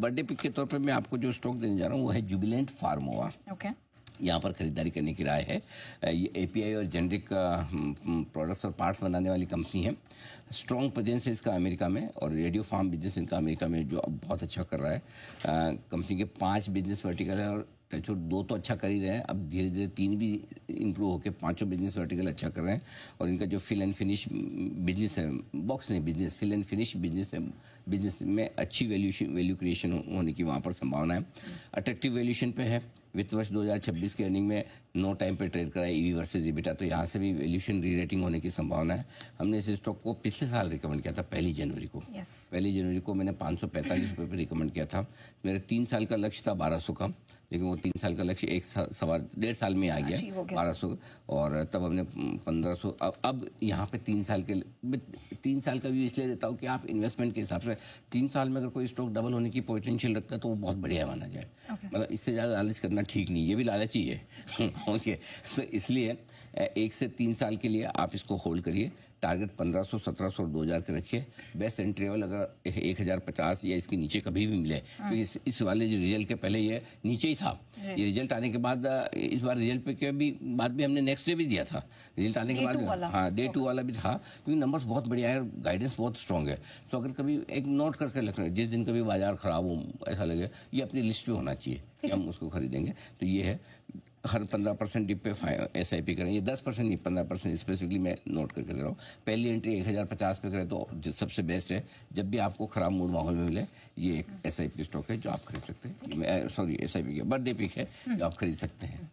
Birthday pick के तौर पर मैं आपको जो स्टॉक देने जा रहा हूँ वो है जुबिलेंट फार्मोवा। ओके, यहाँ पर खरीदारी करने की राय है। ये एपीआई और जेनरिक प्रोडक्ट्स और पार्ट्स बनाने वाली कंपनी है। स्ट्रॉन्ग प्रेजेंस है इसका अमेरिका में, और रेडियो फार्म बिजनेस इनका अमेरिका में जो अब बहुत अच्छा कर रहा है। कंपनी के 5 बिजनेस वर्टिकल है, और जो 2 तो अच्छा कर ही रहे हैं, अब धीरे धीरे 3 भी इंप्रूव होकर 5 बिजनेस वर्टिकल अच्छा कर रहे हैं। और इनका जो फिल एंड फिनिश बिजनेस है, बॉक्स नहीं business, fill and finish business है, बिजनेस में अच्छी वैल्यू क्रिएशन होने की वहाँ पर संभावना है। अट्रैक्टिव वैल्यूएशन पे है। वित्त वर्ष 2026 की अर्निंग में 9 टाइम पे ट्रेड करा है ईवी वर्सेस EBITDA, तो यहाँ से भी वैल्यूएशन री रेटिंग होने की संभावना है। हमने इस स्टॉक को पिछले साल रिकमेंड किया था 1 जनवरी को। पहली जनवरी को मैंने 545 रुपये पर रिकमेंड किया था। मेरा 3 साल का लक्ष्य था 1200 का, लेकिन वो 3 साल का लक्ष्य 1.5 साल में आ गया 1200, और तब हमने 1500। अब यहाँ पे 3 साल का भी इसलिए देता हूँ कि आप इन्वेस्टमेंट के हिसाब से 3 साल में अगर कोई स्टॉक डबल होने की पोटेंशियल रखता है तो वो बहुत बढ़िया माना जाए। मतलब इससे ज़्यादा लालच करना ठीक नहीं, ये भी लालच ही है। ओके, तो इसलिए 1 से 3 साल के लिए आप इसको होल्ड करिए। टारगेट 1500, 1700 और 2000 के रखिए। बेस्ट एंट्री लेवल अगर 1050 या इसके नीचे कभी भी मिले, तो इस वाले जो रिजल्ट के पहले ये नीचे ही था। ये रिजल्ट आने के बाद, इस बार रिजल्ट पे के भी बाद भी हमने नेक्स्ट डे भी दिया था, रिजल्ट आने के बाद। हाँ, डे 2 वाला भी था, क्योंकि नंबर्स बहुत बढ़िया है, गाइडेंस बहुत स्ट्रांग है। तो अगर कभी एक नोट करके रखना, जिस दिन कभी बाजार खराब हो, ऐसा लगे, ये अपनी लिस्ट पे होना चाहिए कि हम उसको खरीदेंगे। तो ये है, हर 15% डिप पे SIP करें। ये 10% नहीं, 15% स्पेसिफिकली मैं नोट करके दे रहा हूँ। पहली एंट्री 1050 पे करें तो सबसे बेस्ट है। जब भी आपको खराब मूड माहौल में मिले, ये एक SIP स्टॉक है जो आप खरीद सकते हैं। सॉरी, SIP का बर्थडे पिक है जो आप खरीद सकते हैं।